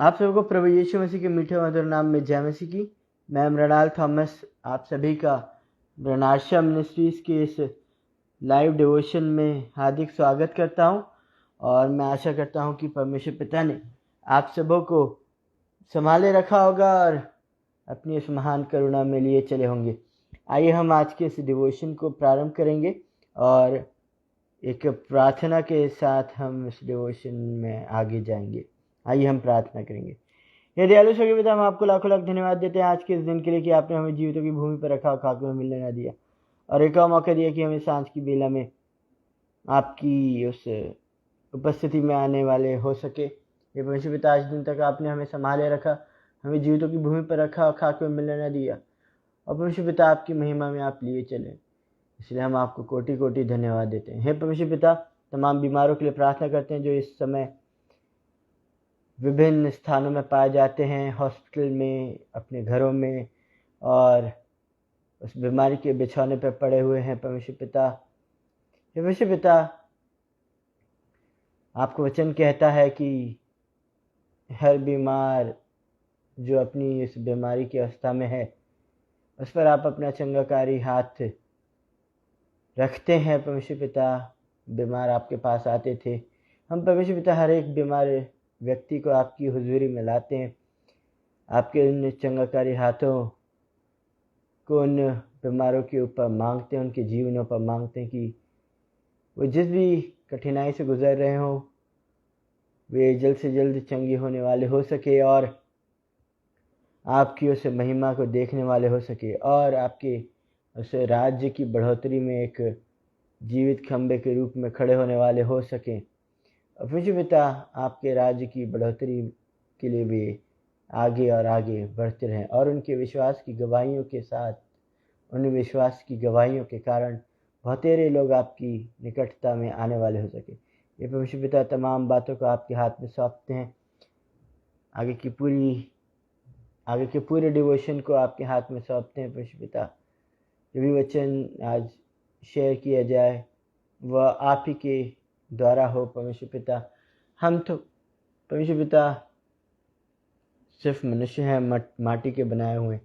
आप सबको प्रभु यीशु मसीह के मीठे मधुर नाम में जय मसीह की। मैं मृणाल थॉमस आप सभी का ब्रनाशा मिनिस्ट्रीज के इस लाइव डिवोशन में हार्दिक स्वागत करता हूं और मैं आशा करता हूं कि परमेश्वर पिता ने आप सबों को संभाले रखा होगा और अपनी इस महान करुणा में लिए चले होंगे। आइए हम आज के इस डिवोशन को प्रारंभ करेंगे और एक प्रार्थना के साथ हम इस डिवोशन में आगे जाएंगे। आइए हम प्रार्थना करेंगे। हे दयालु स्वर्गीय पिता, हम आपको लाखों लाख धन्यवाद देते हैं आज के इस दिन के लिए कि आपने हमें जीवितों की भूमि पर रखा, खाक में मिलने न दिया और एक और मौका दिया कि हमें सांझ की बेला में आपकी उस उपस्थिति में आने वाले हो सके। ये परमेश्वर पिता, आज दिन तक आपने हमें संभाले रखा, हमें जीवितों की भूमि पर रखा और खाक में मिलने न दिया और परमेश्वर पिता आपकी महिमा में आप लिए चले, इसलिए हम आपको कोटि कोटि धन्यवाद देते हैं। हे परमेश्वर पिता, तमाम बीमारों के लिए प्रार्थना करते हैं जो इस समय विभिन्न स्थानों में पाए जाते हैं, हॉस्पिटल में, अपने घरों में और उस बीमारी के बिछौने पर पड़े हुए हैं। परमेश्वर पिता, हे परमेश्वर पिता, आपका वचन कहता है कि हर बीमार जो अपनी इस बीमारी की अवस्था में है उस पर आप अपना चंगाकारी हाथ रखते हैं। परमेश्वर पिता, बीमार आपके पास आते थे, हम परमेश्वर पिता हर एक बीमार व्यक्ति को आपकी हुजूरी में लाते हैं, आपके उन चंगाकारी हाथों को उन बीमारों के ऊपर मांगते हैं, उनके जीवनों पर मांगते हैं कि वो जिस भी कठिनाई से गुजर रहे हों वे जल्द से जल्द चंगे होने वाले हो सके और आपकी उस महिमा को देखने वाले हो सके और आपके उस राज्य की बढ़ोतरी में एक जीवित खंबे के रूप में खड़े होने वाले हो सकें। परमेश्वर पिता, आपके राज्य की बढ़ोतरी के लिए भी आगे और आगे बढ़ते रहें और उनके विश्वास की गवाहियों के साथ, उन विश्वास की गवाहियों के कारण बहुतेरे लोग आपकी निकटता में आने वाले हो सके। ये परमेश्वर पिता, तमाम बातों को आपके हाथ में सौंपते हैं। आगे के पूरे डिवोशन को आपके हाथ में सौंपते हैं। परमेश्वर पिता, जो भी वचन आज शेयर किया जाए वह आप ही के द्वारा हो। परमेश्वर पिता, हम तो परमेश्वर पिता सिर्फ मनुष्य हैं, माटी के बनाए हुए।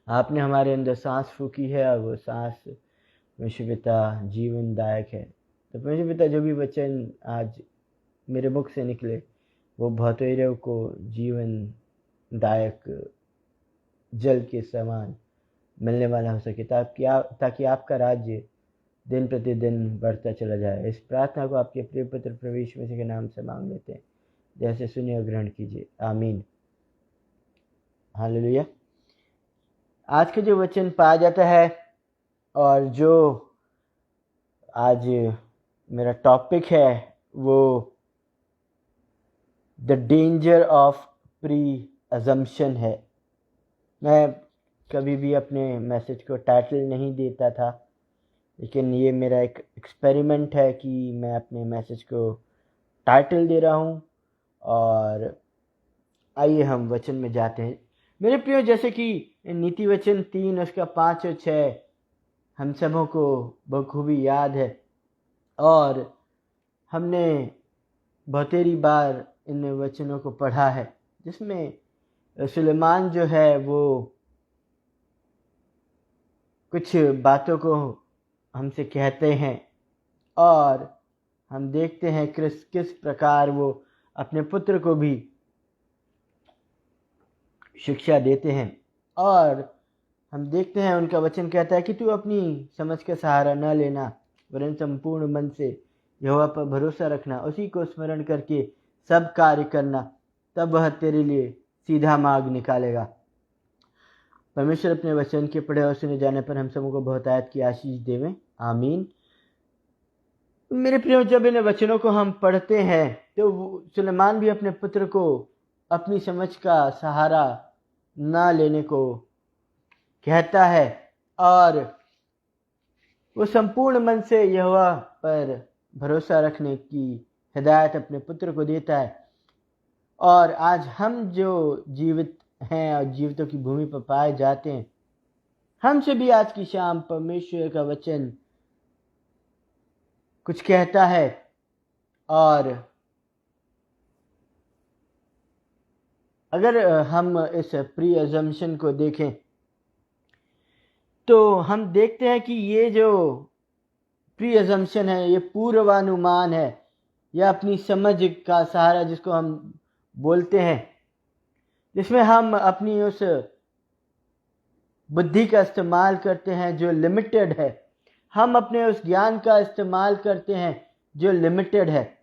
आपने हमारे अंदर सांस फूकी है और वो सांस परमेश्वर पिता जीवनदायक है। तो परमेश्वर पिता, जो भी वचन आज मेरे मुख से निकले वो बहुतेरों को जीवनदायक जल के समान मिलने वाला हो सके, ताकि आपका राज्य दिन प्रतिदिन बढ़ता चला जाए। इस प्रार्थना को आपके प्रिय पुत्र प्रभु यीशु मसीह के नाम से मांग लेते हैं, जैसे सुनिए और ग्रहण कीजिए, आमीन, हालेलुया। आज का जो वचन पाया जाता है और जो आज मेरा टॉपिक है वो the danger of pre assumption है। मैं कभी भी अपने मैसेज को टाइटल नहीं देता था, लेकिन ये मेरा एक एक्सपेरिमेंट है कि मैं अपने मैसेज को टाइटल दे रहा हूँ। और आइए हम वचन में जाते हैं। मेरे प्रियो, जैसे कि नीति वचन 3 उसका 5 और 6 हम सबों को बखूबी याद है और हमने बहुतेरी बार इन वचनों को पढ़ा है, जिसमें सुलेमान जो है वो कुछ बातों को हमसे कहते हैं और हम देखते हैं किस प्रकार वो अपने पुत्र को भी शिक्षा देते हैं। और हम देखते हैं उनका वचन कहता है कि तू अपनी समझ का सहारा न लेना, वरन संपूर्ण मन से यहोवा पर भरोसा रखना, उसी को स्मरण करके सब कार्य करना, तब वह तेरे लिए सीधा मार्ग निकालेगा। परमेश्वर अपने वचन के पढ़े और सुने जाने पर हम सबों को बहुतायत की आशीष देवें, आमीन। मेरे प्रियो, जब इन वचनों को हम पढ़ते हैं तो सुलेमान भी अपने पुत्र को अपनी समझ का सहारा ना लेने को कहता है और वो संपूर्ण मन से यहोवा पर भरोसा रखने की हिदायत अपने पुत्र को देता है। और आज हम जो जीवित हैं और जीवितों की भूमि पर पाए जाते हैं, हमसे भी आज की शाम परमेश्वर का वचन कुछ कहता है और अगर हम इस प्री अजम्पशन को देखें तो हम देखते हैं कि ये जो प्री अजम्पशन है, ये पूर्वानुमान है, या अपनी समझ का सहारा जिसको हम बोलते हैं, जिसमें हम अपनी उस बुद्धि का इस्तेमाल करते हैं जो लिमिटेड है, हम अपने उस ज्ञान का इस्तेमाल करते हैं जो लिमिटेड है,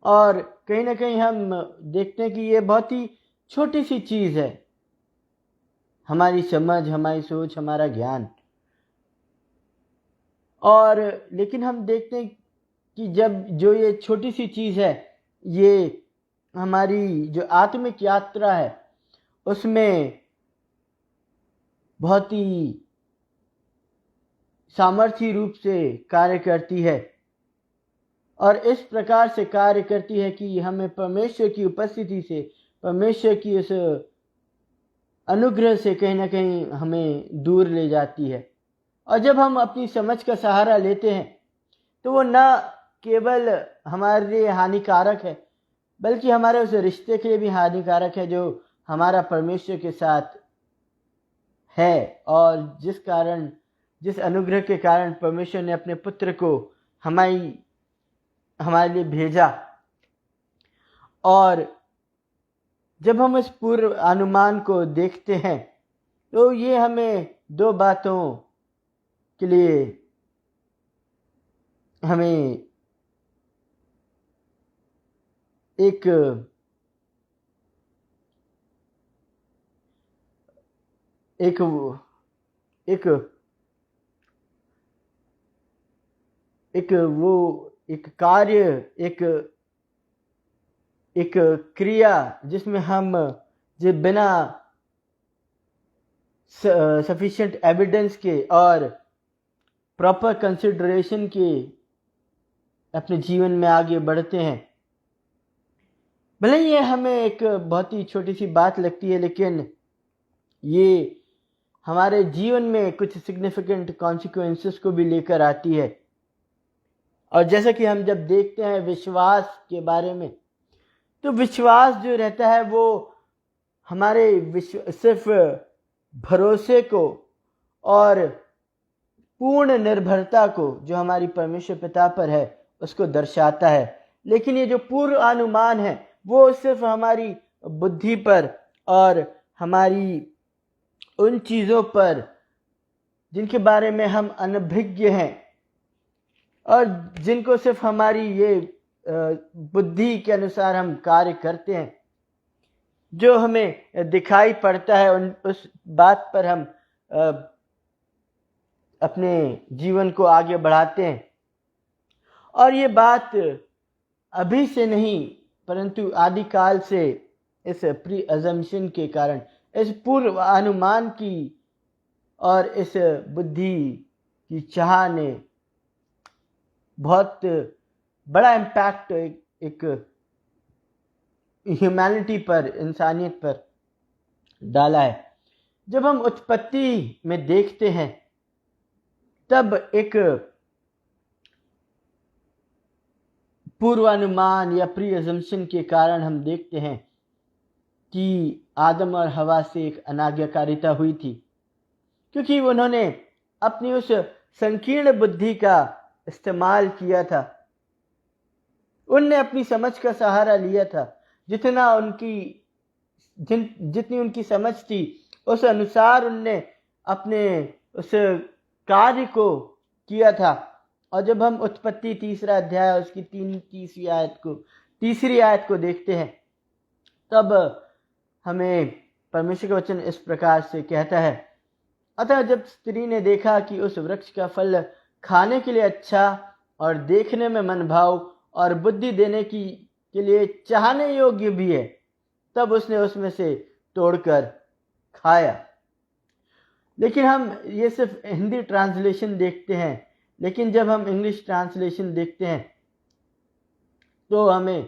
और कहीं ना कहीं हम देखते हैं कि ये बहुत ही छोटी सी चीज़ है, हमारी समझ, हमारी सोच, हमारा ज्ञान। और लेकिन हम देखते हैं कि जब जो ये छोटी सी चीज़ है, ये हमारी जो आत्मिक यात्रा है उसमें बहुत ही सामर्थ्य रूप से कार्य करती है, और इस प्रकार से कार्य करती है कि हमें परमेश्वर की उपस्थिति से, परमेश्वर की उस अनुग्रह से कहीं ना कहीं हमें दूर ले जाती है। और जब हम अपनी समझ का सहारा लेते हैं तो वो न केवल हमारे लिए हानिकारक है, बल्कि हमारे उस रिश्ते के लिए भी हानिकारक है जो हमारा परमेश्वर के साथ है, और जिस अनुग्रह के कारण परमेश्वर ने अपने पुत्र को हमारे लिए भेजा। और जब हम इस पूर्व अनुमान को देखते हैं तो ये हमें दो बातों के लिए हमें एक एक एक एक वो एक कार्य, एक क्रिया जिसमें हम जो बिना सफिशिएंट एविडेंस के और प्रॉपर कंसिडरेशन के अपने जीवन में आगे बढ़ते हैं। भले ये हमें एक बहुत ही छोटी सी बात लगती है, लेकिन ये हमारे जीवन में कुछ सिग्निफिकेंट कॉन्सिक्वेंसेस को भी लेकर आती है। और जैसा कि हम जब देखते हैं विश्वास के बारे में, तो विश्वास जो रहता है वो हमारे सिर्फ भरोसे को और पूर्ण निर्भरता को जो हमारी परमेश्वर पिता पर है उसको दर्शाता है। लेकिन ये जो पूर्व अनुमान है वो सिर्फ हमारी बुद्धि पर और हमारी उन चीज़ों पर जिनके बारे में हम अनभिज्ञ हैं और जिनको सिर्फ हमारी ये बुद्धि के अनुसार हम कार्य करते हैं, जो हमें दिखाई पड़ता है उस बात पर हम अपने जीवन को आगे बढ़ाते हैं। और ये बात अभी से नहीं परंतु आदिकाल से इस प्री अजम्पशन के कारण, इस पूर्व अनुमान की और इस बुद्धि की चाह ने बहुत बड़ा इम्पैक्ट एक ह्यूमैनिटी पर, इंसानियत पर डाला है। जब हम उत्पत्ति में देखते हैं तब एक पूर्वानुमान या प्री अजम्पशन के कारण हम देखते हैं कि आदम और हवा से एक अनाज्ञाकारिता हुई थी, क्योंकि उन्होंने अपनी उस संकीर्ण बुद्धि का इस्तेमाल किया था। उनने अपनी समझ का सहारा लिया था, जितनी उनकी समझ थी उस अनुसार उनने अपने उस कार्य को किया था। और जब हम उत्पत्ति 3 अध्याय उसकी तीसरी आयत को देखते हैं तब हमें परमेश्वर का वचन इस प्रकार से कहता है, अतः जब स्त्री ने देखा कि उस वृक्ष का फल खाने के लिए अच्छा और देखने में मनभाव और बुद्धि देने के लिए चाहने योग्य भी है, तब उसने उसमें से तोड़कर खाया। लेकिन हम ये सिर्फ हिंदी ट्रांसलेशन देखते हैं, लेकिन जब हम इंग्लिश ट्रांसलेशन देखते हैं तो हमें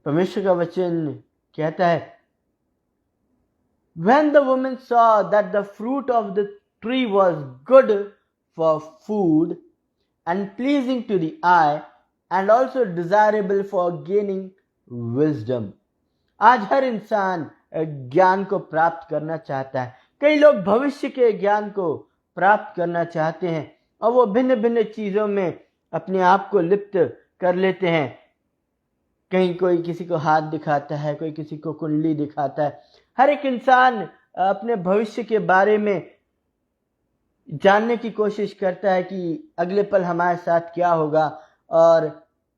परमेश्वर का वचन कहता है, When the woman saw that the fruit of the tree was good for food and pleasing to the eye and also desirable for gaining wisdom, आज हर इंसान ज्ञान को प्राप्त करना चाहता है। कई लोग भविष्य के ज्ञान को प्राप्त करना चाहते हैं और वो भिन्न भिन्न चीजों में अपने आप को लिप्त कर लेते हैं। कहीं कोई किसी को हाथ दिखाता है, कोई किसी को कुंडली दिखाता है। हर एक इंसान अपने भविष्य के बारे में जानने की कोशिश करता है कि अगले पल हमारे साथ क्या होगा और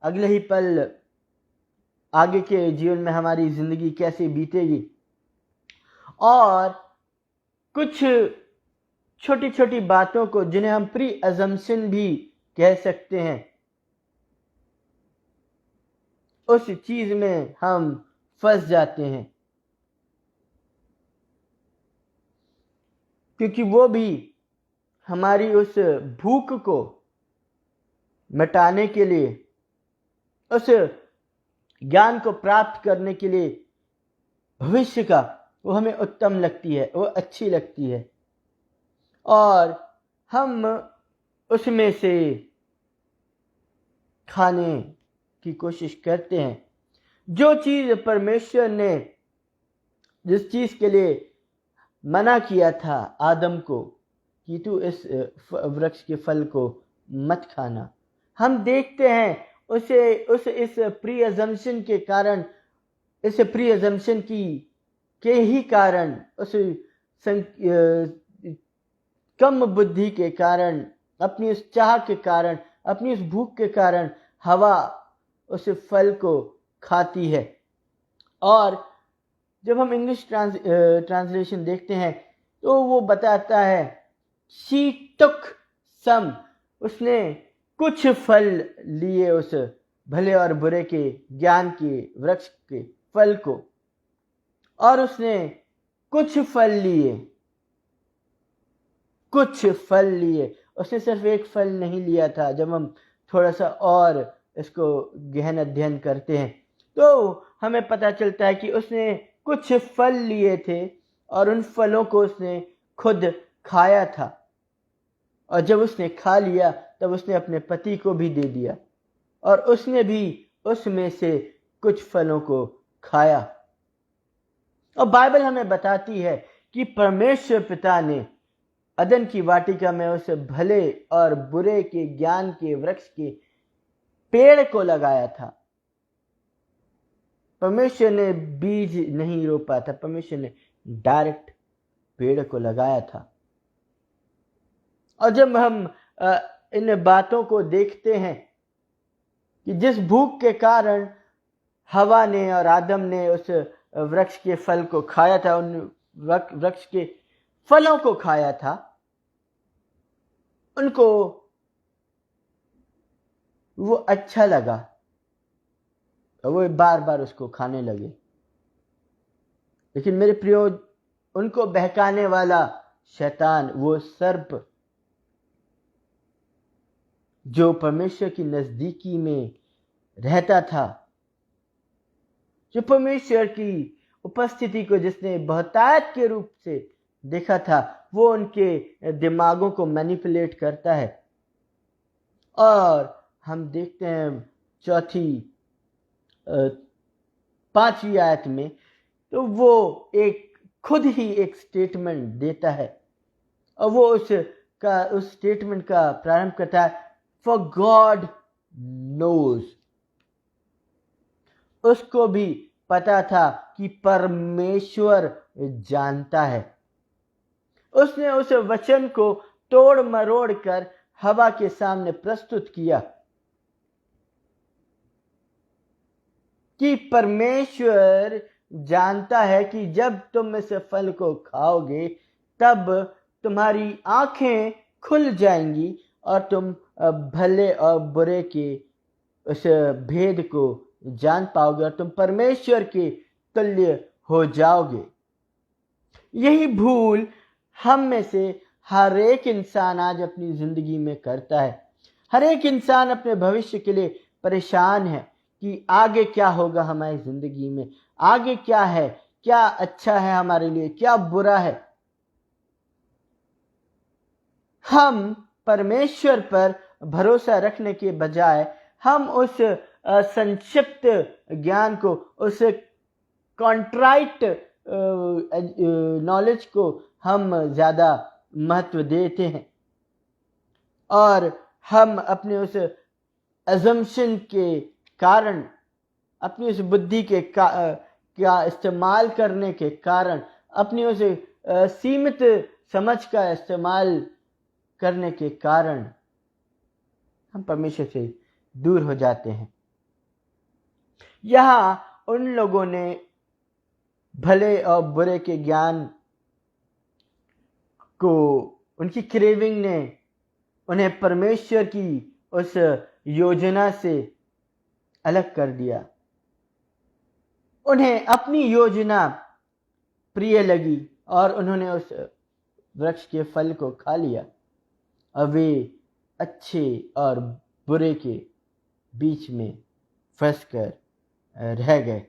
अगले ही पल आगे के जीवन में हमारी जिंदगी कैसे बीतेगी। और कुछ छोटी छोटी बातों को, जिन्हें हम प्री अजम्पशन भी कह सकते हैं, उस चीज में हम फंस जाते हैं, क्योंकि वो भी हमारी उस भूख को मिटाने के लिए, उस ज्ञान को प्राप्त करने के लिए भविष्य का, वो हमें उत्तम लगती है, वो अच्छी लगती है और हम उसमें से खाने की कोशिश करते हैं। जो चीज परमेश्वर ने, जिस चीज के लिए मना किया था आदम को कि तू इस वृक्ष के फल को मत खाना, हम देखते हैं इस प्री अजम्पशन के कारण, इस प्री अजम्पशन के ही कारण, उस कम बुद्धि के कारण, अपनी उस चाह के कारण, अपनी उस भूख के कारण हवा उस फल को खाती है। और जब हम इंग्लिश ट्रांसलेशन देखते हैं तो वो बताता है she took some, उसने कुछ फल लिए उस भले और बुरे के ज्ञान के वृक्ष के फल को, और उसने कुछ फल लिए, कुछ फल लिए। उसने सिर्फ एक फल नहीं लिया था। जब हम थोड़ा सा और इसको गहन अध्ययन करते हैं तो हमें पता चलता है कि उसने कुछ फल लिए थे और उन फलों को उसने खुद खाया था, और जब उसने खा लिया तब उसने अपने पति को भी दे दिया और उसने भी उसमें से कुछ फलों को खाया। और बाइबल हमें बताती है कि परमेश्वर पिता ने अदन की वाटिका में उस भले और बुरे के ज्ञान के वृक्ष के पेड़ को लगाया था। परमेश्वर ने बीज नहीं रोपा था, परमेश्वर ने डायरेक्ट पेड़ को लगाया था। और जब हम इन बातों को देखते हैं कि जिस भूख के कारण हवा ने और आदम ने उस वृक्ष के फल को खाया था, उन वृक्ष के फलों को खाया था, उनको वो अच्छा लगा और वो बार बार उसको खाने लगे। लेकिन मेरे प्रियो, उनको बहकाने वाला शैतान, वो सर्प जो परमेश्वर की नजदीकी में रहता था, जो परमेश्वर की उपस्थिति को जिसने बहुतायत के रूप से देखा था, वो उनके दिमागों को मैनिपुलेट करता है। और हम देखते हैं पांचवी आयत में, तो वो खुद ही एक स्टेटमेंट देता है और वो उस स्टेटमेंट का प्रारंभ करता है, फॉर गॉड नोज। उसको भी पता था कि परमेश्वर जानता है। उसने उस वचन को तोड़ मरोड़ कर हवा के सामने प्रस्तुत किया कि परमेश्वर जानता है कि जब तुम इस फल को खाओगे तब तुम्हारी आंखें खुल जाएंगी और तुम भले और बुरे के उस भेद को जान पाओगे और तुम परमेश्वर के तुल्य हो जाओगे। यही भूल हम में से हर एक इंसान आज अपनी जिंदगी में करता है। हर एक इंसान अपने भविष्य के लिए परेशान है कि आगे क्या होगा हमारी जिंदगी में, आगे क्या है, क्या अच्छा है हमारे लिए, क्या बुरा है। हम परमेश्वर पर भरोसा रखने के बजाय हम उस संक्षिप्त ज्ञान को, उस कॉन्ट्राइट नॉलेज को हम ज़्यादा महत्व देते हैं और हम अपने उस अजम्पशन के कारण, अपनी उस बुद्धि के का इस्तेमाल करने के कारण, अपनी उस सीमित समझ का इस्तेमाल करने के कारण हम परमेश्वर से दूर हो जाते हैं। यहाँ उन लोगों ने भले और बुरे के ज्ञान को, उनकी क्रेविंग ने उन्हें परमेश्वर की उस योजना से अलग कर दिया। उन्हें अपनी योजना प्रिय लगी और उन्होंने उस वृक्ष के फल को खा लिया और वे अच्छे और बुरे के बीच में फंस कर रह गए।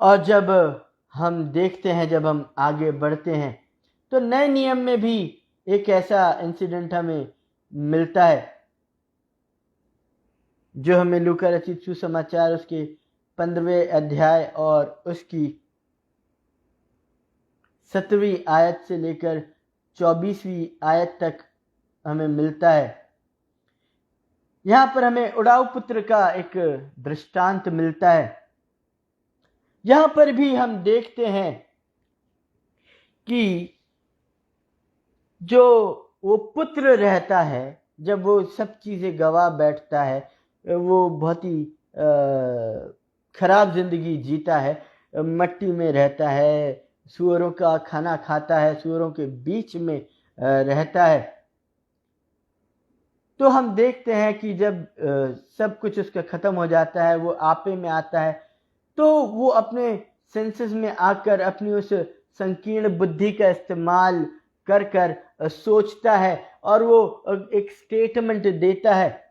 और जब हम देखते हैं, जब हम आगे बढ़ते हैं, तो नए नियम में भी एक ऐसा इंसिडेंट हमें मिलता है जो हमें लूका रचित सुसमाचार उसके 15वें अध्याय और उसकी 7वीं आयत से लेकर 24वीं आयत तक हमें मिलता है। यहाँ पर हमें उड़ाऊ पुत्र का एक दृष्टांत मिलता है। यहाँ पर भी हम देखते हैं कि जो वो पुत्र रहता है, जब वो सब चीज़ें गवा बैठता है, वो बहुत ही खराब जिंदगी जीता है, मट्टी में रहता है, सूअरों का खाना खाता है, सूअरों के बीच में रहता है। तो हम देखते हैं कि जब सब कुछ उसका ख़त्म हो जाता है, वो आपे में आता है, तो वो अपने सेंसेस में आकर अपनी उस संकीर्ण बुद्धि का इस्तेमाल कर कर सोचता है और वो एक स्टेटमेंट देता है।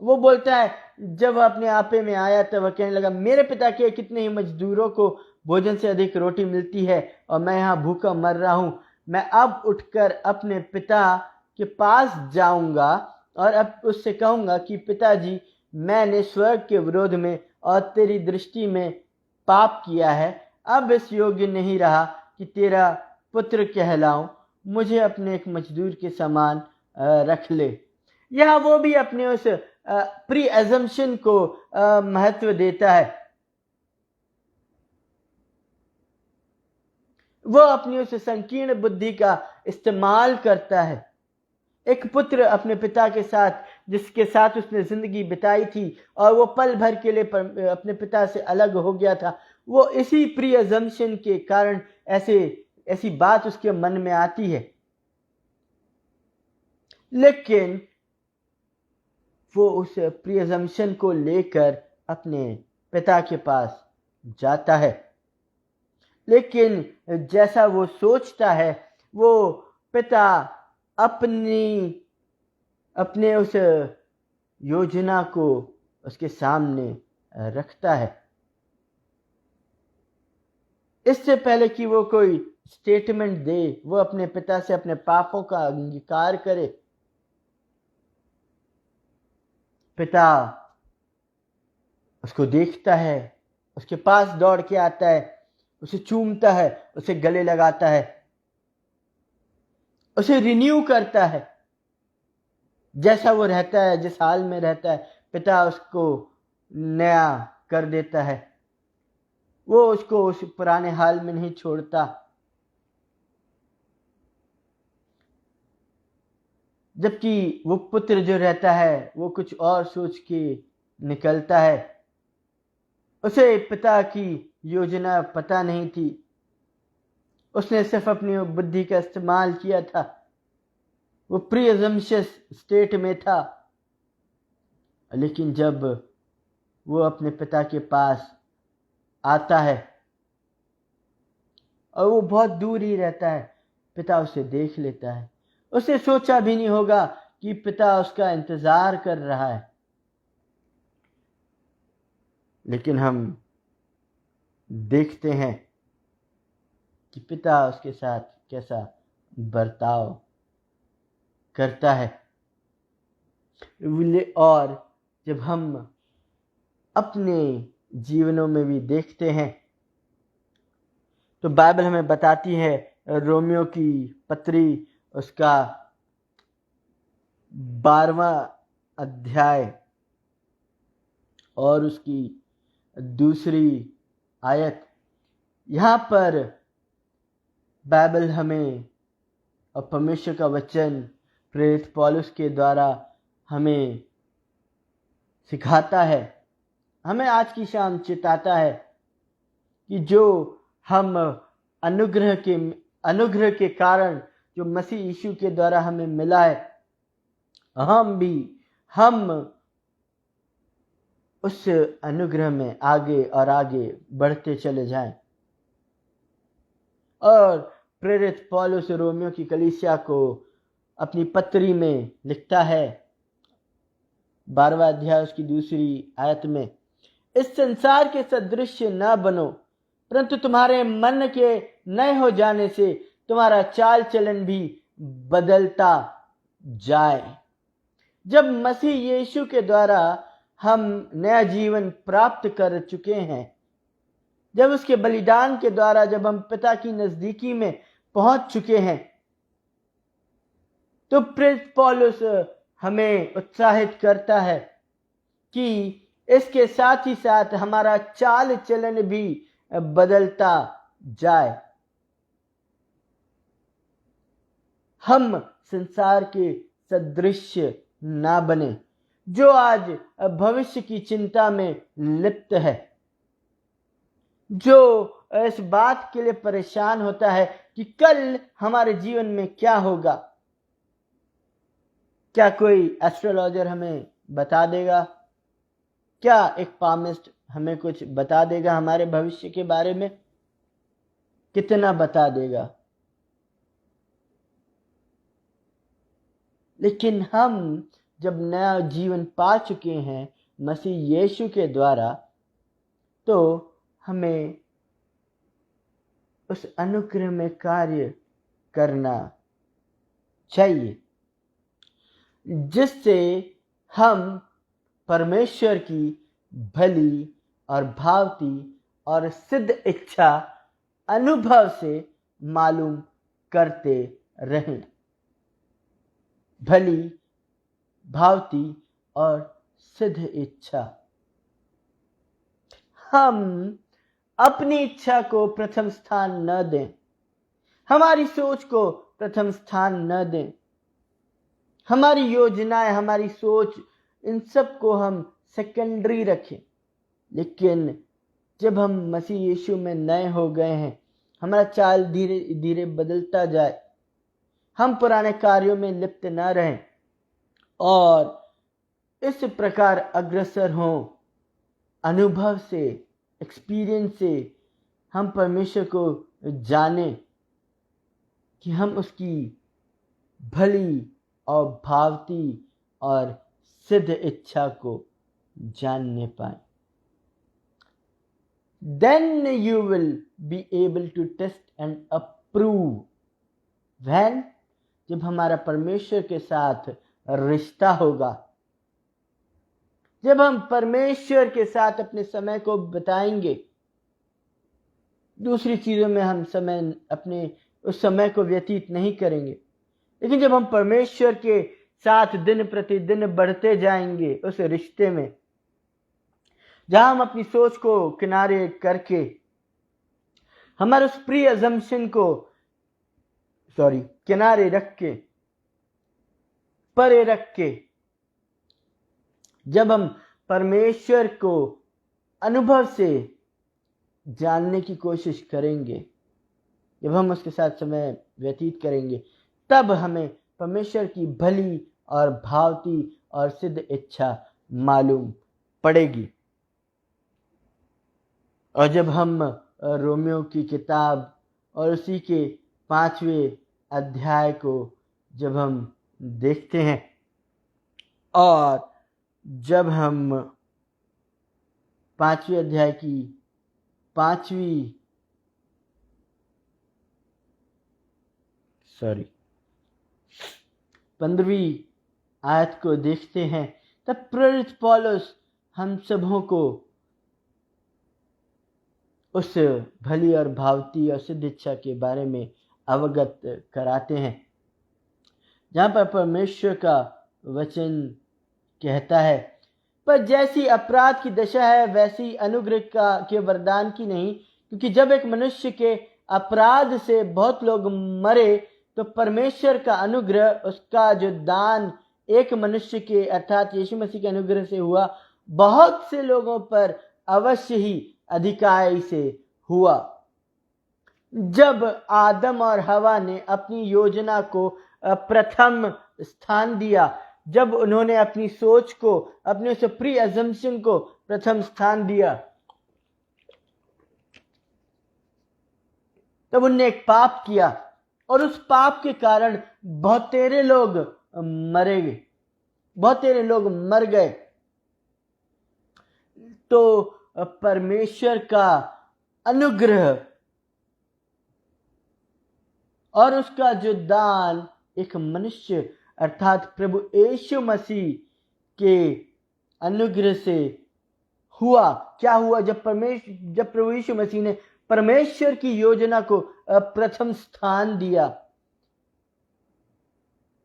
वो बोलता है, जब वह अपने आपे में आया तब वह कहने लगा, मेरे पिता के कितने ही मजदूरों को भोजन से अधिक रोटी मिलती है और मैं यहाँ भूखा मर रहा हूँ। मैं अब उठकर अपने पिता के पास जाऊंगा और अब उससे कहूंगा कि पिताजी, मैंने स्वर्ग के विरोध में और तेरी दृष्टि में पाप किया है। अब इस योग्य नहीं रहा कि तेरा पुत्र कहलाऊं। मुझे अपने एक मजदूर के समान रख ले। यह वो भी अपने उस प्री एजम्पशन को महत्व देता है। वो अपनी उस संकीर्ण बुद्धि का इस्तेमाल करता है। एक पुत्र अपने पिता के साथ, जिसके साथ उसने जिंदगी बिताई थी और वो पल भर के लिए अपने पिता से अलग हो गया था, वो इसी प्री एजम्पशन के कारण ऐसी बात उसके मन में आती है। लेकिन वो उस प्री एजम्पशन को लेकर अपने पिता के पास जाता है, लेकिन जैसा वो सोचता है, वो पिता अपने उस योजना को उसके सामने रखता है। इससे पहले कि वो कोई स्टेटमेंट दे, वो अपने पिता से अपने पापों का अंगीकार करे। पिता उसको देखता है, उसके पास दौड़ के आता है, उसे चूमता है, उसे गले लगाता है, उसे रिन्यू करता है। जैसा वो रहता है, जिस हाल में रहता है, पिता उसको नया कर देता है। वो उसको उस पुराने हाल में नहीं छोड़ता। जबकि वो पुत्र जो रहता है, वो कुछ और सोच के निकलता है। उसे पिता की योजना पता नहीं थी, उसने सिर्फ अपनी बुद्धि का इस्तेमाल किया था। वो प्री अजम्पशियस स्टेट में था। लेकिन जब वो अपने पिता के पास आता है और वो बहुत दूर ही रहता है, पिता उसे देख लेता है। उसे सोचा भी नहीं होगा कि पिता उसका इंतजार कर रहा है। लेकिन हम देखते हैं कि पिता उसके साथ कैसा बर्ताव करता है। और जब हम अपने जीवनों में भी देखते हैं। तो बाइबल हमें बताती है, रोमियो की पत्री उसका 12वां अध्याय और उसकी दूसरी आयत, यहाँ पर बाइबल हमें और परमेश्वर का वचन प्रेरित पौलुस के द्वारा हमें सिखाता है, हमें आज की शाम चेताता है कि जो हम अनुग्रह के कारण जो मसीह यीशु के द्वारा हमें मिला है, हम उस अनुग्रह में आगे और आगे बढ़ते चले जाएं। और प्रेरित पौलुस रोमियो की कलीसिया को अपनी पत्री में लिखता है, 12वां अध्याय उसकी दूसरी आयत में, इस संसार के सदृश न बनो, परंतु तुम्हारे मन के नए हो जाने से तुम्हारा चाल चलन भी बदलता जाए। जब मसीह यीशु के द्वारा हम नया जीवन प्राप्त कर चुके हैं, जब उसके बलिदान के द्वारा जब हम पिता की नजदीकी में पहुंच चुके हैं, तो प्रेरित पौलुस हमें उत्साहित करता है कि इसके साथ ही साथ हमारा चाल चलन भी बदलता जाए। हम संसार के सदृश ना बने, जो आज भविष्य की चिंता में लिप्त है, जो इस बात के लिए परेशान होता है कि कल हमारे जीवन में क्या होगा। क्या कोई एस्ट्रोलॉजर हमें बता देगा? क्या एक पामिस्ट हमें कुछ बता देगा हमारे भविष्य के बारे में? कितना बता देगा? लेकिन हम जब नया जीवन पा चुके हैं मसीह यीशु के द्वारा, तो हमें उस अनुग्रह में कार्य करना चाहिए, जिससे हम परमेश्वर की भली और भावती और सिद्ध इच्छा अनुभव से मालूम करते रहें। भली, भावती और सिद्ध इच्छा। हम अपनी इच्छा को प्रथम स्थान न दें, हमारी सोच को प्रथम स्थान न दें, हमारी योजनाएं, हमारी सोच, इन सब को हम सेकेंडरी रखें। लेकिन जब हम मसीह यीशु में नए हो गए हैं, हमारा चाल धीरे धीरे बदलता जाए, हम पुराने कार्यों में लिप्त न रहें और इस प्रकार अग्रसर हों, अनुभव से, एक्सपीरियंस से हम परमेश्वर को जाने कि हम उसकी भली और भावती और सिद्ध इच्छा को जानने पाए। Then you will be able to test and approve when, जब हमारा परमेश्वर के साथ रिश्ता होगा, जब हम परमेश्वर के साथ अपने समय को बिताएंगे, दूसरी चीजों में हम अपने उस समय को व्यतीत नहीं करेंगे, लेकिन जब हम परमेश्वर के साथ दिन प्रतिदिन बढ़ते जाएंगे उस रिश्ते में, जहां हम अपनी सोच को किनारे करके, हमारे उस प्री अजम्पशन को किनारे रख के, परे रख के, जब हम परमेश्वर को अनुभव से जानने की कोशिश करेंगे, जब हम उसके साथ समय व्यतीत करेंगे, तब हमें परमेश्वर की भली और भावती और सिद्ध इच्छा मालूम पड़ेगी। और जब हम रोमियो की किताब और उसी के 5वें अध्याय को जब हम देखते हैं, और जब हम 5वें अध्याय की 15वीं आयत को देखते हैं, तब प्रेरित पौलुस हम सबों को उस भली और भावती और सिद्ध इच्छा के बारे में अवगत कराते हैं, जहाँ पर परमेश्वर का वचन कहता है, पर जैसी अपराध की दशा है वैसी अनुग्रह के वरदान की नहीं, क्योंकि जब एक मनुष्य के अपराध से बहुत लोग मरे तो परमेश्वर का अनुग्रह, उसका जो दान एक मनुष्य के अर्थात यीशु मसीह के अनुग्रह से हुआ, बहुत से लोगों पर अवश्य ही अधिकाई से हुआ। जब आदम और हवा ने अपनी योजना को प्रथम स्थान दिया, जब उन्होंने अपनी सोच को, अपने उस प्री अजम्पशन को प्रथम स्थान दिया, तब उनने एक पाप किया और उस पाप के कारण बहुतेरे लोग मरे गए, बहुतेरे लोग मर गए। तो परमेश्वर का अनुग्रह और उसका जो दान एक मनुष्य अर्थात प्रभु यीशु मसीह के अनुग्रह से हुआ। क्या हुआ? जब प्रभु यीशु मसीह ने परमेश्वर की योजना को प्रथम स्थान दिया,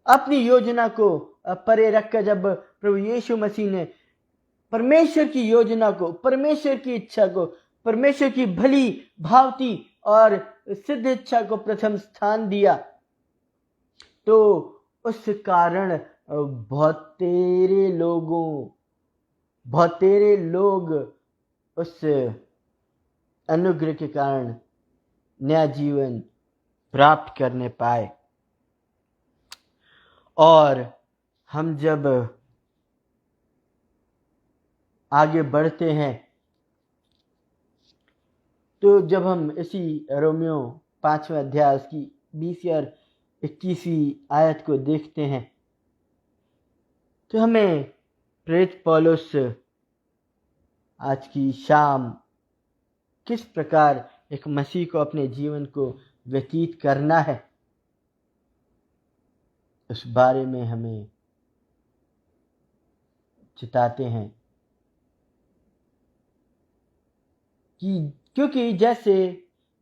अपनी योजना को परे रखकर जब प्रभु यीशु मसीह ने परमेश्वर की योजना को, परमेश्वर की इच्छा को, परमेश्वर की भली भावती और सिद्ध इच्छा को प्रथम स्थान दिया, तो उस कारण बहुतेरे लोग उस अनुग्रह के कारण नया जीवन प्राप्त करने पाए। और हम जब आगे बढ़ते हैं तो जब हम इसी रोमियो 5वें अध्याय की 20 और 21वीं आयत को देखते हैं तो हमें प्रेरित पौलुस आज की शाम किस प्रकार एक मसीह को अपने जीवन को व्यतीत करना है, उस बारे में हमें चिताते हैं कि क्योंकि जैसे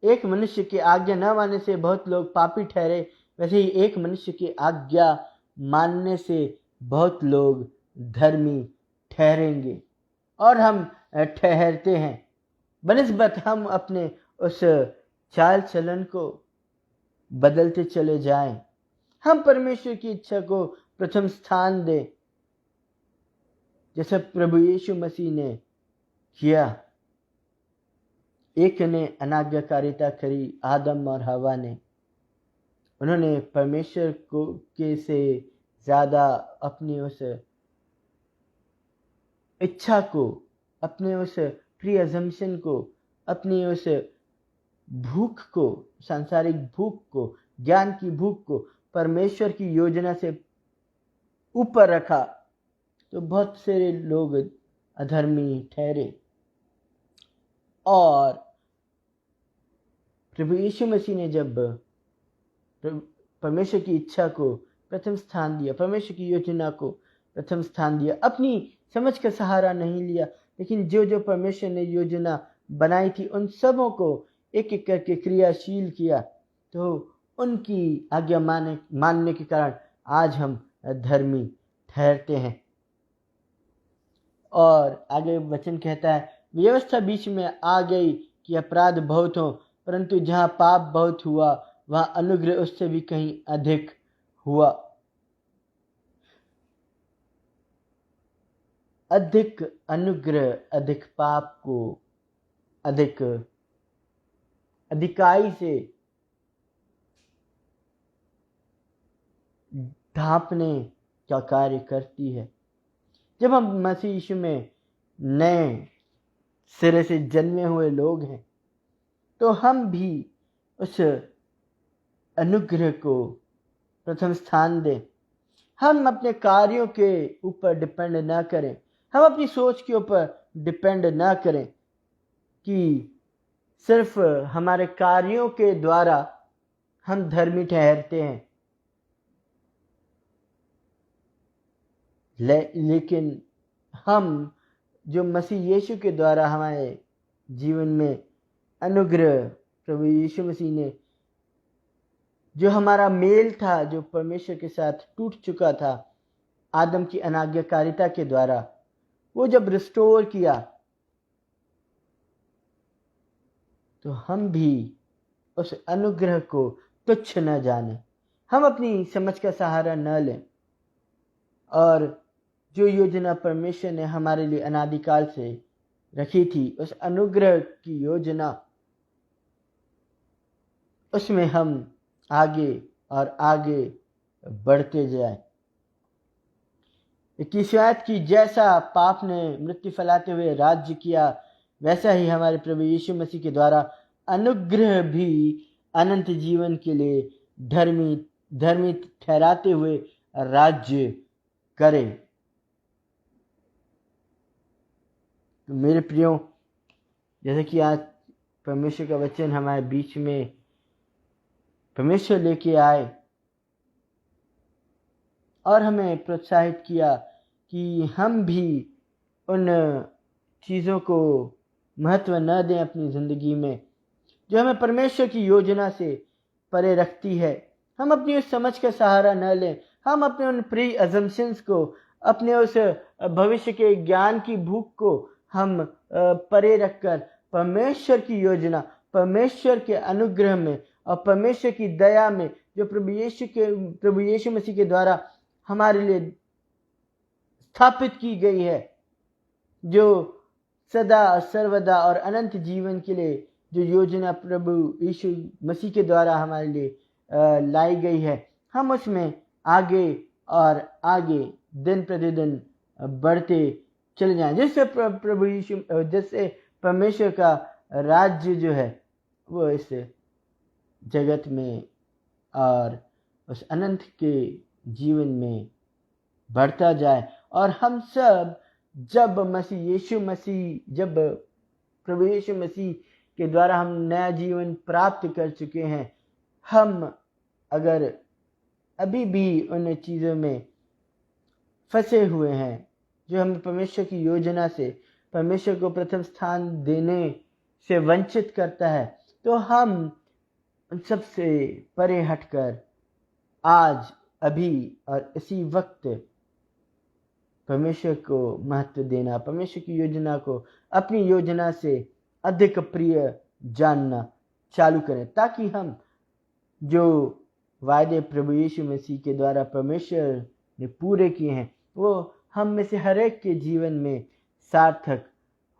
एक मनुष्य की आज्ञा न मानने से बहुत लोग पापी ठहरे, वैसे ही एक मनुष्य की आज्ञा मानने से बहुत लोग धर्मी ठहरेंगे। और हम ठहरते हैं बनिस्बत हम अपने उस चाल चलन को बदलते चले जाएं, हम परमेश्वर की इच्छा को प्रथम स्थान दें, जैसे प्रभु यीशु मसीह ने किया। एक ने अनाज्ञाकारिता करी, आदम और हवा ने, उन्होंने परमेश्वर को के से ज्यादा अपनी उस इच्छा को, अपने उस प्री अजम्पशन को, अपनी उस भूख को, सांसारिक भूख को, ज्ञान की भूख को परमेश्वर की योजना से ऊपर रखा, तो बहुत सारे लोग अधर्मी ठहरे। और प्रभु यीशु मसीह ने जब परमेश्वर की इच्छा को प्रथम स्थान दिया, परमेश्वर की योजना को प्रथम स्थान दिया, अपनी समझ का सहारा नहीं लिया, लेकिन जो जो परमेश्वर ने योजना बनाई थी उन सबों को एक एक करके क्रियाशील किया, तो उनकी आज्ञा मानने के कारण आज हम धर्मी ठहरते हैं। और आगे वचन कहता है, व्यवस्था बीच में आ गई कि अपराध बहुत हो, परंतु जहाँ पाप बहुत हुआ वहाँ अनुग्रह उससे भी कहीं अधिक हुआ। अधिक अनुग्रह अधिक पाप को अधिक अधिकाई से ढांपने का कार्य करती है। जब हम मसीह यीशु में नए सिरे से जन्मे हुए लोग हैं तो हम भी उस अनुग्रह को प्रथम स्थान दें। हम अपने कार्यों के ऊपर डिपेंड ना करें, हम अपनी सोच के ऊपर डिपेंड ना करें कि सिर्फ हमारे कार्यों के द्वारा हम धर्मी ठहरते हैं, लेकिन हम जो मसीह यीशु के द्वारा हमारे जीवन में अनुग्रह प्रभु यीशु मसीह ने, जो हमारा मेल था जो परमेश्वर के साथ टूट चुका था आदम की अनाज्ञाकारिता के द्वारा, वो जब रिस्टोर किया, तो हम भी उस अनुग्रह को तुच्छ न जाने, हम अपनी समझ का सहारा न लें, और जो योजना परमेश्वर ने हमारे लिए अनादिकाल से रखी थी, उस अनुग्रह की योजना, उसमें हम आगे और आगे बढ़ते जाएं। 21 की जैसा पाप ने मृत्यु फैलाते हुए राज्य किया, वैसा ही हमारे प्रभु यीशु मसीह के द्वारा अनुग्रह भी अनंत जीवन के लिए धर्मी ठहराते हुए राज्य करे। तो मेरे प्रियो, जैसे कि आज परमेश्वर का वचन हमारे बीच में परमेश्वर लेके आए और हमें प्रोत्साहित किया कि हम भी उन चीज़ों को महत्व न दें अपनी ज़िंदगी में जो हमें परमेश्वर की योजना से परे रखती है। हम अपनी उस समझ का सहारा न लें, हम अपने उन प्री अजम्पशंस को, अपने उस भविष्य के ज्ञान की भूख को हम परे रखकर परमेश्वर की योजना, परमेश्वर के अनुग्रह में और परमेश्वर की दया में, जो प्रभु यीशु मसीह के द्वारा हमारे लिए स्थापित की गई है, जो सदा सर्वदा और अनंत जीवन के लिए जो योजना प्रभु यीशु मसीह के द्वारा हमारे लिए लाई गई है, हम उसमें आगे और आगे दिन प्रतिदिन बढ़ते चले जाएं, जिससे परमेश्वर का राज्य जो है वो इस जगत में और उस अनंत के जीवन में बढ़ता जाए। और हम सब जब प्रभु यीशु मसीह के द्वारा हम नया जीवन प्राप्त कर चुके हैं, हम अगर अभी भी उन चीज़ों में फंसे हुए हैं जो हमें परमेश्वर की योजना से, परमेश्वर को प्रथम स्थान देने से वंचित करता है, तो हम उन सब से परे हटकर आज, अभी और इसी वक्त परमेश्वर को महत्व देना, परमेश्वर की योजना को अपनी योजना से अधिक प्रिय जानना चालू करें, ताकि हम जो वायदे प्रभु यीशु मसीह के द्वारा परमेश्वर ने पूरे किए हैं, वो हम में से हर एक के जीवन में सार्थक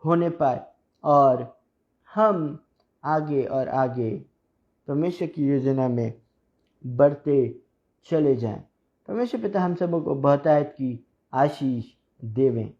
होने पाए और हम आगे और आगे परमेश्वर की योजना में बढ़ते चले जाएं। परमेश्वर पिता हम सबों को बहुतायत की आशीष देवें।